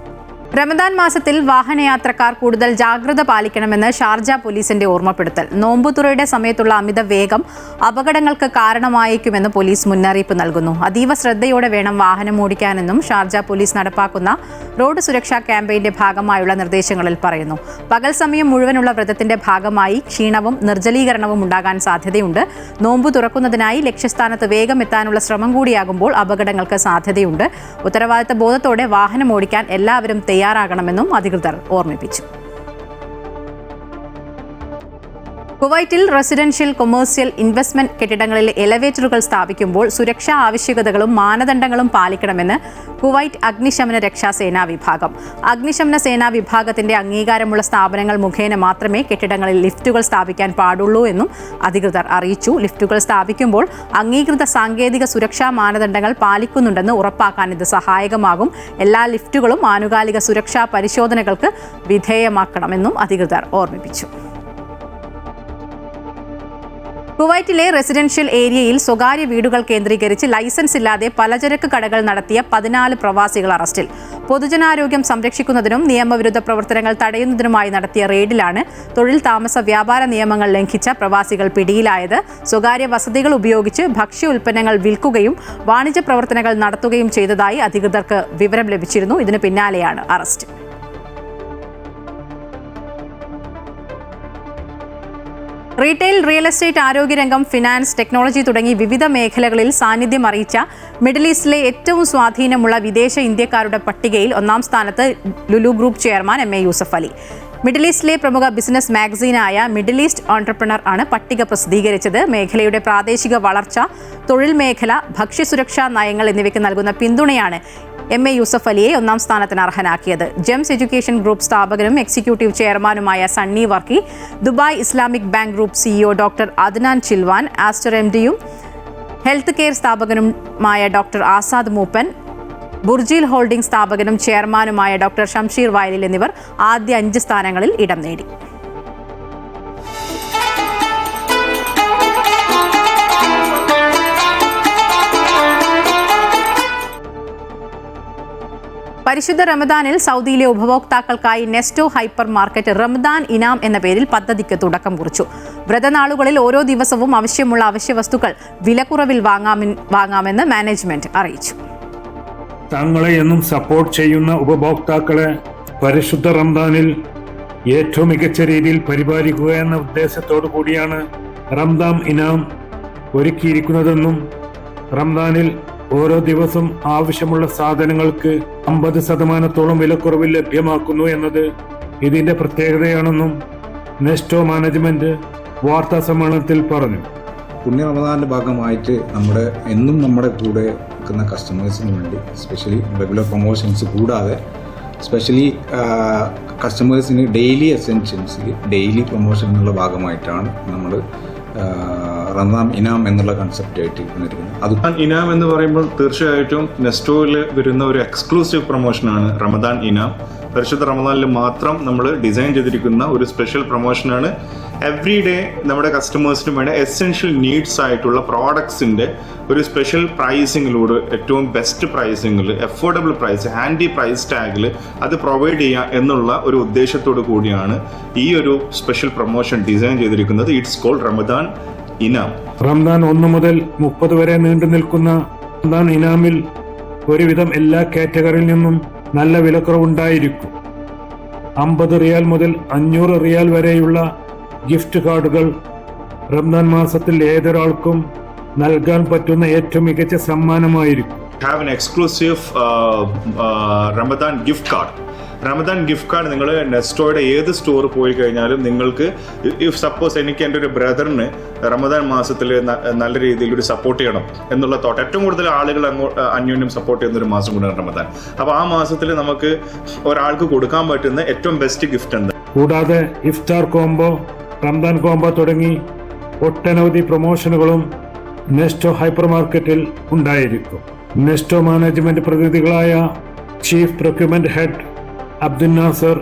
റമദാൻ മാസത്തിൽ വാഹനയാത്രക്കാർ കൂടുതൽ ജാഗ്രത പാലിക്കണമെന്ന് ഷാർജ പോലീസിന്റെ ഓർമ്മപ്പെടുത്തൽ. നോമ്പുതുറയുടെ സമയത്തുള്ള അമിത വേഗം അപകടങ്ങൾക്ക് കാരണമായേക്കുമെന്ന് പോലീസ് മുന്നറിയിപ്പ് നൽകുന്നു. അതീവ ശ്രദ്ധയോടെ വേണം വാഹനം ഓടിക്കാനെന്നും ഷാർജ പോലീസ് നടപ്പാക്കുന്ന റോഡ് സുരക്ഷാ ക്യാമ്പയിന്റെ ഭാഗമായുള്ള നിർദ്ദേശങ്ങളിൽ പറയുന്നു. പകൽ സമയം മുഴുവനുള്ള വ്രതത്തിന്റെ ഭാഗമായി ക്ഷീണവും നിർജ്ജലീകരണവും ഉണ്ടാകാൻ സാധ്യതയുണ്ട്. നോമ്പു തുറക്കുന്നതിനായി ലക്ഷ്യസ്ഥാനത്ത് വേഗം എത്താനുള്ള ശ്രമം കൂടിയാകുമ്പോൾ അപകടങ്ങൾക്ക് സാധ്യതയുണ്ട്. ഉത്തരവാദിത്ത ബോധത്തോടെ വാഹനം ഓടിക്കാൻ എല്ലാവരും തയ്യാറാകണമെന്നും അധികൃതർ ഓർമ്മിപ്പിച്ചു. കുവൈറ്റിൽ റെസിഡൻഷ്യൽ, കൊമേഴ്സ്യൽ, ഇൻവെസ്റ്റ്മെന്റ് കെട്ടിടങ്ങളിൽ എലവേറ്ററുകൾ സ്ഥാപിക്കുമ്പോൾ സുരക്ഷാ ആവശ്യകതകളും മാനദണ്ഡങ്ങളും പാലിക്കണമെന്ന് കുവൈറ്റ് അഗ്നിശമന രക്ഷാ സേനാ വിഭാഗം. അഗ്നിശമന സേനാ വിഭാഗത്തിന്റെ അംഗീകാരമുള്ള സ്ഥാപനങ്ങൾ മുഖേന മാത്രമേ കെട്ടിടങ്ങളിൽ ലിഫ്റ്റുകൾ സ്ഥാപിക്കാൻ പാടുള്ളൂ എന്നും അധികൃതർ അറിയിച്ചു. ലിഫ്റ്റുകൾ സ്ഥാപിക്കുമ്പോൾ അംഗീകൃത സാങ്കേതിക സുരക്ഷാ മാനദണ്ഡങ്ങൾ പാലിക്കുന്നുണ്ടെന്ന് ഉറപ്പാക്കാൻ ഇത് സഹായകമാകും. എല്ലാ ലിഫ്റ്റുകളും ആനുകാലിക സുരക്ഷാ പരിശോധനകൾക്ക് വിധേയമാക്കണമെന്നും അധികൃതർ ഓർമ്മിപ്പിച്ചു. കുവൈറ്റിലെ റെസിഡൻഷ്യൽ ഏരിയയിൽ സ്വകാര്യ വീടുകൾ കേന്ദ്രീകരിച്ച് ലൈസൻസ് ഇല്ലാതെ പലചരക്ക് കടകൾ നടത്തിയ 14 പ്രവാസികൾ അറസ്റ്റിൽ. പൊതുജനാരോഗ്യം സംരക്ഷിക്കുന്നതിനും നിയമവിരുദ്ധ പ്രവർത്തനങ്ങൾ തടയുന്നതിനുമായി നടത്തിയ റെയ്ഡിലാണ് തൊഴിൽ താമസ വ്യാപാര നിയമങ്ങൾ ലംഘിച്ച പ്രവാസികൾ പിടിയിലായത്. സ്വകാര്യ വസതികൾ ഉപയോഗിച്ച് ഭക്ഷ്യ ഉൽപ്പന്നങ്ങൾ വിൽക്കുകയും വാണിജ്യ പ്രവർത്തനങ്ങൾ നടത്തുകയും ചെയ്തതായി അധികൃതർക്ക് വിവരം ലഭിച്ചിരുന്നു. ഇതിന് പിന്നാലെയാണ് അറസ്റ്റ്. റീറ്റെയിൽ, റിയൽ എസ്റ്റേറ്റ്, ആരോഗ്യരംഗം, ഫിനാൻസ്, ടെക്നോളജി തുടങ്ങി വിവിധ മേഖലകളിൽ സാന്നിധ്യം അറിയിച്ച മിഡിൽ ഈസ്റ്റിലെ ഏറ്റവും സ്വാധീനമുള്ള വിദേശ ഇന്ത്യക്കാരുടെ പട്ടികയിൽ 1-ാം സ്ഥാനത്ത് Lulu group chairman MA Yusuff Ali. Middle ഈസ്റ്റിലെ പ്രമുഖ ബിസിനസ് മാഗസീനായ മിഡിൽ ഈസ്റ്റ് ഓൺട്രപ്രണർ ആണ് പട്ടിക പ്രസിദ്ധീകരിച്ചത്. മേഖലയുടെ പ്രാദേശിക വളർച്ച, തൊഴിൽ മേഖല, ഭക്ഷ്യസുരക്ഷാ നയങ്ങൾ എന്നിവയ്ക്ക് നൽകുന്ന പിന്തുണയാണ് MA യൂസഫ് അലിയെ 1-ാം സ്ഥാനത്തിന് അർഹനാക്കിയത്. ജെംസ് എഡ്യൂക്കേഷൻ ഗ്രൂപ്പ് സ്ഥാപകനും എക്സിക്യൂട്ടീവ് ചെയർമാനുമായ Sunny Varkey, Dubai Islamic bank group CEO doctor Adnan Chilwan, Aster MDയും ഹെൽത്ത് കെയർ സ്ഥാപകനുമായ doctor Azad Moopen, Burjeel holding സ്ഥാപകനും ചെയർമാനുമായ ഡോക്ടർ ഷംഷീർ വയലിൽ എന്നിവർ ആദ്യ 5 സ്ഥാനങ്ങളിൽ ഇടം നേടി. പരിശുദ്ധ റമദാനിൽ സൗദിയിലെ ഉപഭോക്താക്കൾക്കായി നെസ്റ്റോ ഹൈപ്പർ മാർക്കറ്റ് റമദാൻ ഇനാം എന്ന പേരിൽ പദ്ധതിക്ക് തുടക്കം കുറിച്ചു. വ്രതനാളുകളിൽ ഓരോ ദിവസവും ആവശ്യമുള്ള അവശ്യവസ്തുക്കൾ വിലക്കുറവിൽ വാങ്ങാമെന്ന് മാനേജ്മെന്റ് അറിയിച്ചു. തങ്ങളെ എന്നും സപ്പോർട്ട് ചെയ്യുന്ന ഉപഭോക്താക്കളെ പരിശുദ്ധ റംദാനിൽ ഏറ്റവും മികച്ച രീതിയിൽ പരിപാലിക്കുക എന്ന ഉദ്ദേശത്തോടു കൂടിയാണ് റംദാൻ ഇനാം ഒരുക്കിയിരിക്കുന്നതെന്നും റംദാനിൽ ഓരോ ദിവസം ആവശ്യമുള്ള സാധനങ്ങൾക്ക് 50% വിലക്കുറവിൽ ലഭ്യമാക്കുന്നു എന്നത് ഇതിന്റെ പ്രത്യേകതയാണെന്നും നെസ്റ്റോ മാനേജ്മെന്റ് വാർത്താ സമ്മേളനത്തിൽ പറഞ്ഞു. പുണ്യ റമദാന്റെ ഭാഗമായിട്ട് നമ്മുടെ കൂടെ നിൽക്കുന്ന കസ്റ്റമേഴ്സിന് വേണ്ടി സ്പെഷ്യലി റെഗുലർ പ്രൊമോഷൻസ് കൂടാതെ സ്പെഷ്യലി കസ്റ്റമേഴ്സിന് ഡെയിലി എസെൻഷ്യൽസിൽ ഡെയിലി പ്രൊമോഷൻ എന്നുള്ള ഭാഗമായിട്ടാണ് നമ്മൾ റമദാൻ ഇനാം എന്നുള്ള കൺസെപ്റ്റായിട്ട് വന്നിരിക്കുന്നത്. ഇനാം എന്ന് പറയുമ്പോൾ തീർച്ചയായിട്ടും നെസ്റ്റോയിൽ വരുന്ന ഒരു എക്സ്ക്ലൂസീവ് പ്രൊമോഷനാണ് റമദാൻ ഇനാം. പരിശുദ്ധ റമദാനിൽ മാത്രം നമ്മൾ ഡിസൈൻ ചെയ്തിരിക്കുന്ന ഒരു സ്പെഷ്യൽ പ്രൊമോഷനാണ്. എവ്രി ഡേ നമ്മുടെ കസ്റ്റമേഴ്സിന് വേണ്ട എസെൻഷ്യൽ നീഡ്സ് ആയിട്ടുള്ള പ്രോഡക്ട്സിൻ്റെ ഒരു സ്പെഷ്യൽ പ്രൈസിങ്ങിലൂടെ ഏറ്റവും ബെസ്റ്റ് പ്രൈസിങ്ങിൽ, അഫോർഡബിൾ പ്രൈസ്, ഹാൻഡി പ്രൈസ് ടാഗിൽ അത് പ്രൊവൈഡ് ചെയ്യുക എന്നുള്ള ഒരു ഉദ്ദേശത്തോടു കൂടിയാണ് ഈ ഒരു സ്പെഷ്യൽ പ്രൊമോഷൻ ഡിസൈൻ ചെയ്തിരിക്കുന്നത്. It's called Ramadan Inam. റംദാൻ 1 മുതൽ 30 വരെ നീണ്ടു നിൽക്കുന്ന റംദാൻ ഇനാമിൽ ഒരുവിധം എല്ലാ കാറ്റഗറിയിൽ നിന്നും നല്ല വിലക്കുറവുണ്ടായിരിക്കും. 50 റിയാൽ മുതൽ 500 റിയാൽ വരെയുള്ള ഗിഫ്റ്റ് കാർഡുകൾ റംദാൻ മാസത്തിൽ ഏതൊരാൾക്കും നൽകാൻ പറ്റുന്ന ഏറ്റവും മികച്ച സമ്മാനമായിരിക്കും. Have an exclusive Ramadan gift card. Ramadan gift card നിങ്ങൾ നെസ്റ്റോയുടെ ഏത് സ്റ്റോർ പോയി കഴിഞ്ഞാലും നിങ്ങൾക്ക് ഇഫ് സപ്പോസ് എനിക്ക് എൻ്റെ ഒരു ബ്രദറിന് റമദാൻ മാസത്തിൽ നല്ല രീതിയിൽ ഒരു സപ്പോർട്ട് ചെയ്യണം എന്നുള്ള തോട്ട്, ഏറ്റവും കൂടുതൽ ആളുകൾ അന്യോന്യം സപ്പോർട്ട് ചെയ്യുന്ന ഒരു മാസം കൂടിയാണ് റമദാൻ. അപ്പോൾ ആ മാസത്തിൽ നമുക്ക് ഒരാൾക്ക് കൊടുക്കാൻ പറ്റുന്ന ഏറ്റവും ബെസ്റ്റ് ഗിഫ്റ്റ് ഉണ്ട്. കൂടാതെ ഇഫ്താർ കോംബോ, റംദാൻ കോംബോ തുടങ്ങി ഒട്ടനവധി പ്രൊമോഷനുകളും നെസ്റ്റോ ഹൈപ്പർ മാർക്കറ്റിൽ ഉണ്ടായിരിക്കും. നെസ്റ്റോ മാനേജ്മെന്റ് പ്രതിനിധികളായ chief procurement head Abdul Nasser,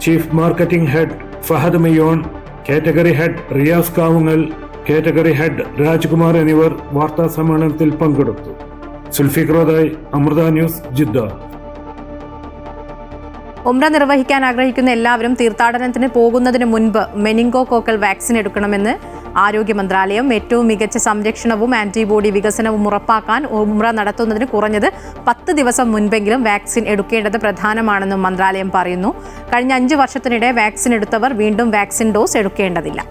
chief marketing head Fahad Miyon, category head Riyas Kavungal, category head Rajkumar എന്നിവർ വാർത്താ സമ്മേളനത്തിൽ പങ്കെടുത്തു. സുൽഫിഖ്റോദായ്, അമൃത ന്യൂസ്, ജിദ്ദ. ഉംറ നിർവഹിക്കാൻ ആഗ്രഹിക്കുന്ന എല്ലാവരും തീർത്ഥാടനത്തിന് പോകുന്നതിന് മുൻപ് മെനിങ്കോകോക്കൽ വാക്സിൻ എടുക്കണമെന്ന് ആരോഗ്യ മന്ത്രാലയം. ഏറ്റവും മികച്ച സംരക്ഷണവും ആന്റിബോഡി വികസനവും ഉറപ്പാക്കാൻ ഉംറ നടത്തുന്നതിന് കുറഞ്ഞത് 10 ദിവസം മുൻപെങ്കിലും വാക്സിൻ എടുക്കേണ്ടത് പ്രധാനമാണെന്നും മന്ത്രാലയം പറയുന്നു. കഴിഞ്ഞ 5 വർഷത്തിനിടെ വാക്സിൻ എടുത്തവർ വീണ്ടും വാക്സിൻ ഡോസ് എടുക്കേണ്ടതില്ല.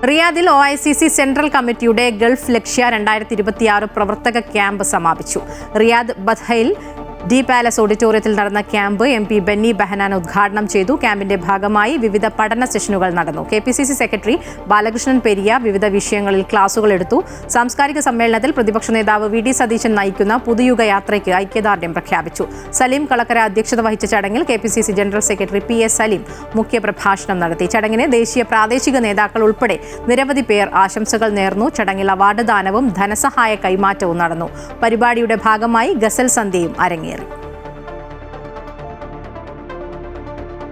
റിയാദിൽ OICC സെൻട്രൽ കമ്മിറ്റിയുടെ ഗൾഫ് ലക്ഷ്യ 2026 പ്രവർത്തക ക്യാമ്പ് സമാപിച്ചു. റിയാദ് ബദ്ഹയിൽ ഡി പാലസ് ഓഡിറ്റോറിയത്തിൽ നടന്ന ക്യാമ്പ് MP ബെന്നി ബെഹനാൻ ഉദ്ഘാടനം ചെയ്തു. ക്യാമ്പിന്റെ ഭാഗമായി വിവിധ പഠന സെഷനുകൾ നടന്നു. KPCC സെക്രട്ടറി ബാലകൃഷ്ണൻ പെരിയ വിവിധ വിഷയങ്ങളിൽ ക്ലാസുകൾ എടുത്തു. സാംസ്കാരിക സമ്മേളനത്തിൽ പ്രതിപക്ഷ നേതാവ് VD സതീശൻ നയിക്കുന്ന പുതുയുഗ യാത്രയ്ക്ക് ഐക്യദാർഢ്യം പ്രഖ്യാപിച്ചു. സലീം കളക്കര അധ്യക്ഷത വഹിച്ച ചടങ്ങിൽ KPCC general secretary PS Saleem മുഖ്യപ്രഭാഷണം നടത്തി. ചടങ്ങിന് ദേശീയ പ്രാദേശിക നേതാക്കൾ ഉൾപ്പെടെ നിരവധി പേർ ആശംസകൾ നേർന്നു. ചടങ്ങിൽ അവാർഡ് ദാനവും ധനസഹായ കൈമാറ്റവും നടന്നു. പരിപാടിയുടെ ഭാഗമായി ഗസൽ സന്ധ്യയും അരങ്ങേറി.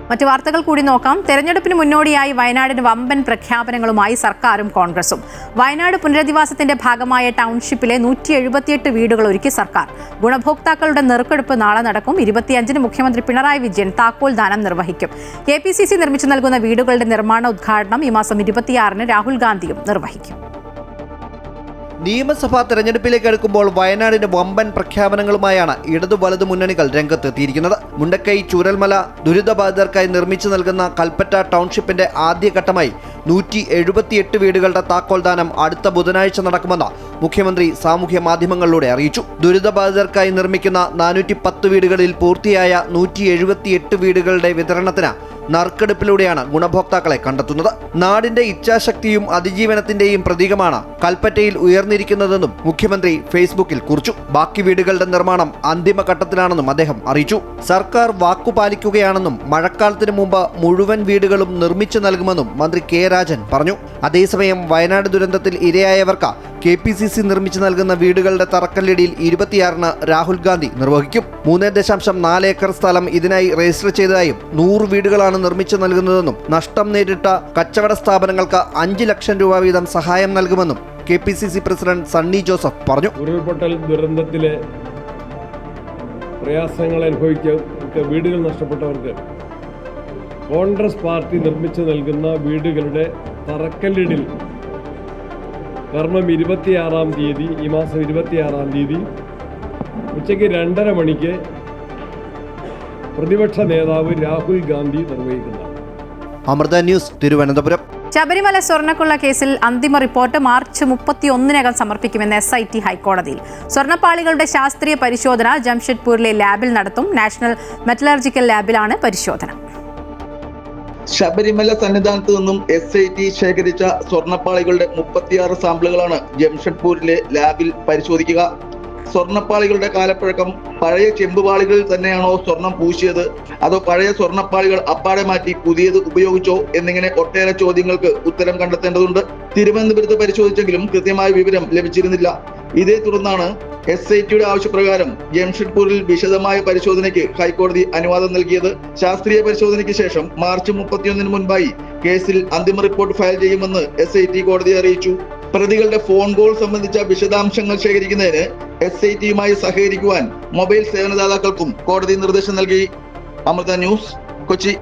മറ്റു വാർത്തകൾ കൂടി നോക്കാം. തെരഞ്ഞെടുപ്പിന് മുന്നോടിയായി വയനാടിന് വമ്പൻ പ്രഖ്യാപനങ്ങളുമായി സർക്കാരും കോൺഗ്രസും. വയനാട് പുനരധിവാസത്തിന്റെ ഭാഗമായ ടൗൺഷിപ്പിലെ 178 വീടുകൾ ഒരുക്കി സർക്കാർ. ഗുണഭോക്താക്കളുടെ നറുക്കെടുപ്പ് നാളെ നടക്കും. 25-ന് മുഖ്യമന്ത്രി പിണറായി വിജയൻ താക്കോൽ ദാനം നിർവഹിക്കും. KPCC നിർമ്മിച്ചു നൽകുന്ന വീടുകളുടെ നിർമ്മാണ ഉദ്ഘാടനം ഈ മാസം 26-ന് രാഹുൽ ഗാന്ധിയും നിർവഹിക്കും. നിയമസഭാ തെരഞ്ഞെടുപ്പിലേക്ക് അടുക്കുമ്പോൾ വയനാടിന്റെ വമ്പൻ പ്രഖ്യാപനങ്ങളുമായാണ് ഇടതു വലതു മുന്നണികൾ രംഗത്തെത്തിയിരിക്കുന്നത്. മുണ്ടക്കൈ ചൂരൽമല ദുരിതബാധിതർക്കായി നിർമ്മിച്ചു നൽകുന്ന കൽപ്പറ്റ ടൗൺഷിപ്പിന്റെ ആദ്യഘട്ടമായി 178 വീടുകളുടെ താക്കോൽദാനം അടുത്ത ബുധനാഴ്ച നടക്കുമെന്ന് മുഖ്യമന്ത്രി സാമൂഹ്യ മാധ്യമങ്ങളിലൂടെ അറിയിച്ചു. ദുരിതബാധിതർക്കായി നിർമ്മിക്കുന്ന 410 വീടുകളിൽ പൂർത്തിയായ 178 വീടുകളുടെ വിതരണത്തിന് നറുക്കെടുപ്പിലൂടെയാണ് ഗുണഭോക്താക്കളെ കണ്ടെത്തുന്നത്. നാടിന്റെ ഇച്ഛാശക്തിയും അതിജീവനത്തിന്റെയും പ്രതീകമാണ് കൽപ്പറ്റയിൽ ഉയർന്നിരിക്കുന്നതെന്നും മുഖ്യമന്ത്രി ഫേസ്ബുക്കിൽ കുറിച്ചു. ബാക്കി വീടുകളുടെ നിർമ്മാണം അന്തിമഘട്ടത്തിലാണെന്നും അദ്ദേഹം അറിയിച്ചു. സർക്കാർ വാക്കുപാലിക്കുകയാണെന്നും മഴക്കാലത്തിന് മുമ്പ് മുഴുവൻ വീടുകളും നിർമ്മിച്ചു നൽകുമെന്നും മന്ത്രി K രാജൻ പറഞ്ഞു. അതേസമയം വയനാട് ദുരന്തത്തിൽ ഇരയായവർക്ക് KPCC നിർമ്മിച്ചു നൽകുന്ന വീടുകളുടെ തറക്കല്ലിടിയിൽ 26-ന് രാഹുൽ ഗാന്ധി നിർവഹിക്കും. 3.4 ഏക്കർ സ്ഥലം ഇതിനായി രജിസ്റ്റർ ചെയ്തതായും 100 വീടുകളാണ് നിർമ്മിച്ചു നൽകുന്നതെന്നും നഷ്ടം നേരിട്ട കച്ചവട സ്ഥാപനങ്ങൾക്ക് 5 ലക്ഷം രൂപ വീതം സഹായം നൽകുമെന്നും KPCC പ്രസിഡന്റ് സണ്ണി ജോസഫ് പറഞ്ഞു. ഉരുൾപൊട്ടൽ ദുരന്തത്തിലെ പ്രയാസങ്ങൾ അനുഭവിച്ച വീടുകൾ നഷ്ടപ്പെട്ടവർക്ക് കോൺഗ്രസ് പാർട്ടി നിർമ്മിച്ചു നൽകുന്ന വീടുകളുടെ തറക്കല്ലിടിൽ കർമ്മം 26-ാം തീയതി, ഈ മാസം 26-ാം തീയതി ഉച്ചയ്ക്ക് 2:30 മണിക്ക് പ്രതിപക്ഷ നേതാവ് രാഹുൽ ഗാന്ധി നിർവഹിക്കുന്നതാണ്. അമൃത ന്യൂസ്, തിരുവനന്തപുരം. ശബരിമല സ്വർണ്ണക്കൊള്ള കേസിൽ അന്തിമ റിപ്പോർട്ട് മാർച്ച് 31-നകം സമർപ്പിക്കുമെന്ന് SIT ഹൈക്കോടതിയിൽ. സ്വർണ്ണപ്പാളികളുടെ ശാസ്ത്രീയ പരിശോധന ജംഷഡ്പൂരിലെ ലാബിൽ നടത്തും. നാഷണൽ മെറ്റലർജിക്കൽ ലാബിലാണ് പരിശോധന. ശബരിമല സന്നിധാനത്ത് നിന്നും SIT ശേഖരിച്ച സ്വർണ്ണപ്പാളികളുടെ 36 സാമ്പിളുകളാണ് ജംഷഡ്പൂരിലെ ലാബിൽ പരിശോധിക്കുക. സ്വർണ്ണപ്പാളികളുടെ കാലപ്പഴക്കം, പഴയ ചെമ്പുപാളികളിൽ തന്നെയാണോ സ്വർണം പൂശിയത്, അതോ പഴയ സ്വർണ്ണപ്പാളികൾ അപ്പാടെ മാറ്റി പുതിയത് ഉപയോഗിച്ചോ എന്നിങ്ങനെ ഒട്ടേറെ ചോദ്യങ്ങൾക്ക് ഉത്തരം കണ്ടെത്തേണ്ടതുണ്ട്. തിരുവനന്തപുരത്ത് പരിശോധിച്ചെങ്കിലും കൃത്യമായ വിവരം ലഭിച്ചിരുന്നില്ല. ഇതേ തുടർന്നാണ് SITയുടെ ആവശ്യപ്രകാരം ജംഷഡ്പൂരിൽ വിശദമായ പരിശോധനയ്ക്ക് ഹൈക്കോടതി അനുവാദം നൽകിയത്. ശാസ്ത്രീയ പരിശോധനയ്ക്ക് ശേഷം മാർച്ച് 31-ന് മുൻപായി കേസിൽ അന്തിമ റിപ്പോർട്ട് ഫയൽ ചെയ്യുമെന്ന് SIT കോടതിയെ അറിയിച്ചു. പ്രതികളുടെ ഫോൺ കോൾ സംബന്ധിച്ച വിശദാംശങ്ങൾ ശേഖരിക്കുന്നതിന് SITയുമായി സഹകരിക്കുവാൻ മൊബൈൽ സേവനദാതാക്കൾക്കും കോടതി നിർദ്ദേശം നൽകി. അമൃത ന്യൂസ്, കൊച്ചി.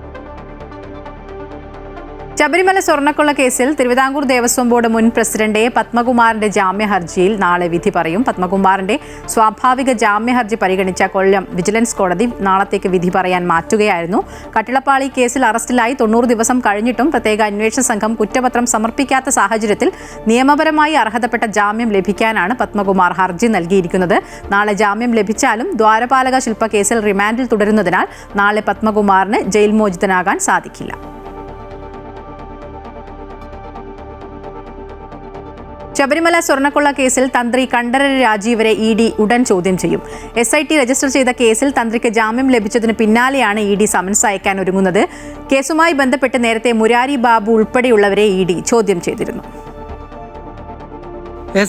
ശബരിമല സ്വർണ്ണക്കൊള്ള കേസിൽ തിരുവിതാംകൂർ ദേവസ്വം ബോർഡ് മുൻ പ്രസിഡന്റ് പത്മകുമാറിന്റെ ജാമ്യ ഹർജിയിൽ നാളെ വിധി പറയും. പത്മകുമാറിന്റെ സ്വാഭാവിക ജാമ്യ ഹർജി പരിഗണിച്ച കൊല്ലം വിജിലൻസ് കോടതി നാളത്തേക്ക് വിധി പറയാൻ മാറ്റുകയായിരുന്നു. കട്ടിളപ്പാളി കേസിൽ അറസ്റ്റിലായി 90 ദിവസം കഴിഞ്ഞിട്ടും പ്രത്യേക അന്വേഷണ സംഘം കുറ്റപത്രം സമർപ്പിക്കാത്ത സാഹചര്യത്തിൽ നിയമപരമായി അർഹതപ്പെട്ട ജാമ്യം ലഭിക്കാനാണ് പത്മകുമാർ ഹർജി നൽകിയിരിക്കുന്നത്. നാളെ ജാമ്യം ലഭിച്ചാലും ദ്വാരപാലക ശില്പ കേസിൽ റിമാൻഡിൽ തുടരുന്നതിനാൽ നാളെ പത്മകുമാറിന് ജയിൽ മോചിതനാകാൻ സാധിക്കില്ല. ശബരിമല സ്വർണ്ണക്കൊള്ള കേസിൽ തന്ത്രി കണ്ഠരര് രാജീവരെ ED ഉടൻ ചോദ്യം ചെയ്യും. SIT രജിസ്റ്റർ ചെയ്ത കേസിൽ തന്ത്രിക്ക് ജാമ്യം ലഭിച്ചതിന് പിന്നാലെയാണ് ED സമൻസ് അയക്കാൻ ഒരുങ്ങുന്നത്. കേസുമായി ബന്ധപ്പെട്ട് നേരത്തെ മുരാരി ബാബു ഉൾപ്പെടെയുള്ളവരെ ED ചോദ്യം ചെയ്തിരുന്നു.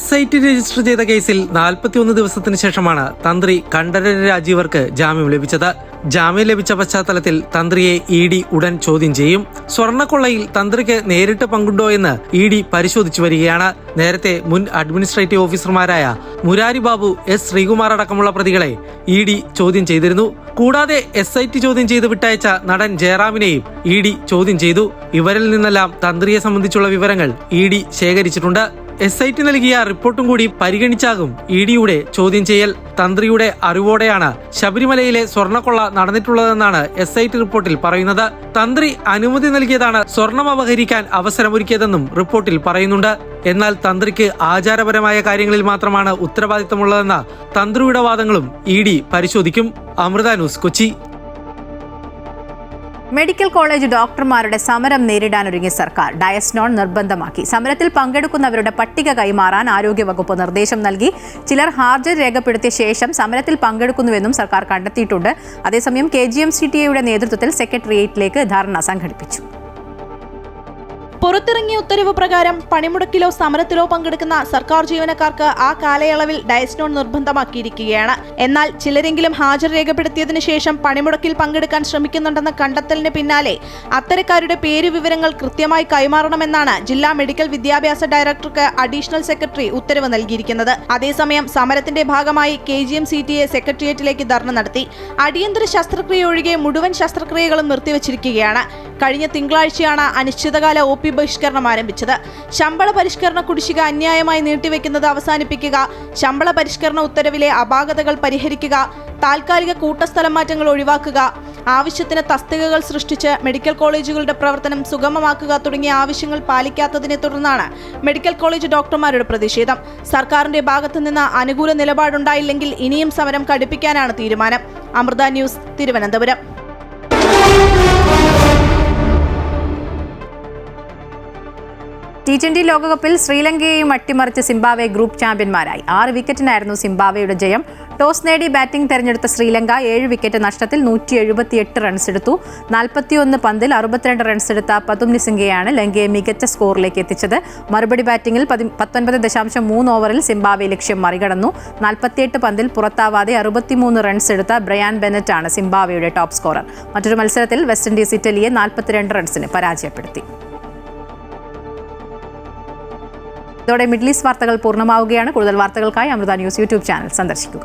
SIT രജിസ്റ്റർ ചെയ്ത കേസിൽ 41 ദിവസത്തിന് ശേഷമാണ് തന്ത്രി കണ്ഠരര് രാജീവർക്ക് ജാമ്യം ലഭിച്ചത്. ജാമ്യം ലഭിച്ച പശ്ചാത്തലത്തിൽ തന്ത്രിയെ ED ഉടൻ ചോദ്യം ചെയ്യും. സ്വർണ്ണക്കൊള്ളയിൽ തന്ത്രിക്ക് നേരിട്ട് പങ്കുണ്ടോ എന്ന് ED പരിശോധിച്ചു വരികയാണ്. നേരത്തെ മുൻ അഡ്മിനിസ്ട്രേറ്റീവ് ഓഫീസർമാരായ മുരാരി ബാബു, S ശ്രീകുമാർ അടക്കമുള്ള പ്രതികളെ ED ചോദ്യം ചെയ്തിരുന്നു. കൂടാതെ SIT ചോദ്യം ചെയ്ത് വിട്ടയച്ച നടൻ ജയറാമിനെയും ED ചോദ്യം ചെയ്തു. ഇവരിൽ നിന്നെല്ലാം തന്ത്രിയെ സംബന്ധിച്ചുള്ള വിവരങ്ങൾ ED ശേഖരിച്ചിട്ടുണ്ട്. SIT നൽകിയ റിപ്പോർട്ടും കൂടി പരിഗണിച്ചാകും EDയുടെ ചോദ്യം ചെയ്യൽ. തന്ത്രിയുടെ അറിവോടെയാണ് ശബരിമലയിലെ സ്വർണ്ണക്കൊള്ള നടന്നിട്ടുള്ളതെന്നാണ് SIT റിപ്പോർട്ടിൽ പറയുന്നത്. തന്ത്രി അനുമതി നൽകിയതാണ് സ്വർണം അപഹരിക്കാൻ അവസരമൊരുക്കിയതെന്നും റിപ്പോർട്ടിൽ പറയുന്നുണ്ട്. എന്നാൽ തന്ത്രിക്ക് ആചാരപരമായ കാര്യങ്ങളിൽ മാത്രമാണ് ഉത്തരവാദിത്തമുള്ളതെന്ന തന്ത്രിയുടെ വാദങ്ങളും ED പരിശോധിക്കും. Amrita news, Kochi. Medical college ഡോക്ടർമാരുടെ സമരം നേരിടാനൊരുങ്ങിയ സർക്കാർ ഡയസ്നോൺ നിർബന്ധമാക്കി. സമരത്തിൽ പങ്കെടുക്കുന്നവരുടെ പട്ടിക കൈമാറാൻ ആരോഗ്യവകുപ്പ് നിർദ്ദേശം നൽകി. ചിലർ ഹാജർ രേഖപ്പെടുത്തിയ ശേഷം സമരത്തിൽ പങ്കെടുക്കുന്നുവെന്നും സർക്കാർ കണ്ടെത്തിയിട്ടുണ്ട്. അതേസമയം KGM-CTA നേതൃത്വത്തിൽ സെക്രട്ടേറിയറ്റിലേക്ക് ധർണ സംഘടിപ്പിച്ചു. പുറത്തിറങ്ങിയ ഉത്തരവ് പ്രകാരം പണിമുടക്കിലോ സമരത്തിലോ പങ്കെടുക്കുന്ന സർക്കാർ ജീവനക്കാർക്ക് ആ കാലയളവിൽ ഡയസ്നോൺ നിർബന്ധമാക്കിയിരിക്കുകയാണ്. എന്നാൽ ചിലരെങ്കിലും ഹാജർ രേഖപ്പെടുത്തിയതിനു ശേഷം പണിമുടക്കിൽ പങ്കെടുക്കാൻ ശ്രമിക്കുന്നുണ്ടെന്ന കണ്ടെത്തലിന് പിന്നാലെ അത്തരക്കാരുടെ പേര് വിവരങ്ങൾ കൃത്യമായി കൈമാറണമെന്നാണ് ജില്ലാ മെഡിക്കൽ വിദ്യാഭ്യാസ ഡയറക്ടർക്ക് അഡീഷണൽ സെക്രട്ടറി ഉത്തരവ് നൽകിയിരിക്കുന്നത്. അതേസമയം സമരത്തിന്റെ ഭാഗമായി KGM-CTA സെക്രട്ടേറിയറ്റിലേക്ക് ധർണ നടത്തി. അടിയന്തര ശസ്ത്രക്രിയ ഒഴികെ മുഴുവൻ ശസ്ത്രക്രിയകളും നിർത്തിവച്ചിരിക്കുകയാണ്. കഴിഞ്ഞ തിങ്കളാഴ്ചയാണ് അനിശ്ചിതകാല OP ബഹിഷ്കരണം ആരംഭിച്ചത്. ശമ്പള പരിഷ്കരണ കുടിശ്ശിക അന്യായമായി നീട്ടിവെക്കുന്നത് അവസാനിപ്പിക്കുക, ശമ്പള പരിഷ്കരണ ഉത്തരവിലെ അപാകതകൾ പരിഹരിക്കുക, താൽക്കാലിക കൂട്ടസ്ഥലം മാറ്റങ്ങൾ ഒഴിവാക്കുക, ആവശ്യത്തിന് തസ്തികകൾ സൃഷ്ടിച്ച് മെഡിക്കൽ കോളേജുകളുടെ പ്രവർത്തനം സുഗമമാക്കുക തുടങ്ങിയ ആവശ്യങ്ങൾ പാലിക്കാത്തതിനെ തുടർന്നാണ് മെഡിക്കൽ കോളേജ് ഡോക്ടർമാരുടെ പ്രതിഷേധം. സർക്കാരിന്റെ ഭാഗത്തു നിന്ന് അനുകൂല നിലപാടുണ്ടായില്ലെങ്കിൽ ഇനിയും സമരം കടുപ്പിക്കാനാണ് തീരുമാനം. അമൃത ന്യൂസ്, തിരുവനന്തപുരം. T20 ലോകകപ്പിൽ ശ്രീലങ്കയെയും അട്ടിമറിച്ച് സിംബാബ്വെ ഗ്രൂപ്പ് ചാമ്പ്യന്മാരായി. 6 വിക്കറ്റിനായിരുന്നു സിംബാബ്വെയുടെ ജയം. ടോസ് നേടി ബാറ്റിംഗ് തെരഞ്ഞെടുത്ത ശ്രീലങ്ക 7 വിക്കറ്റ് നഷ്ടത്തിൽ 178 റൺസ് എടുത്തു. 41 പന്തിൽ 62 റൺസ് എടുത്ത പതും നിസിംഗയാണ് ലങ്കയെ മികച്ച സ്കോറിലേക്ക് എത്തിച്ചത്. മറുപടി ബാറ്റിംഗിൽ 19.3 ഓവറിൽ സിംബാബ്വെ ലക്ഷ്യം മറികടന്നു. 48 പന്തിൽ പുറത്താവാതെ 63 റൺസ് എടുത്ത ബ്രയാൻ ബെന്നറ്റാണ് സിംബാബ്വെയുടെ ടോപ്പ് സ്കോറർ. മറ്റൊരു മത്സരത്തിൽ വെസ്റ്റ് ഇൻഡീസ് ഇറ്റലിയെ 42 റൺസിന് പരാജയപ്പെടുത്തി. ഇതോടെ മിഡിൽ ഈസ്റ്റ് വാർത്തകൾ പൂർണ്ണമാവുകയാണ്. കൂടുതൽ വാർത്തകൾക്കായി അമൃത ന്യൂസ് യൂട്യൂബ് ചാനൽ സന്ദർശിക്കുക.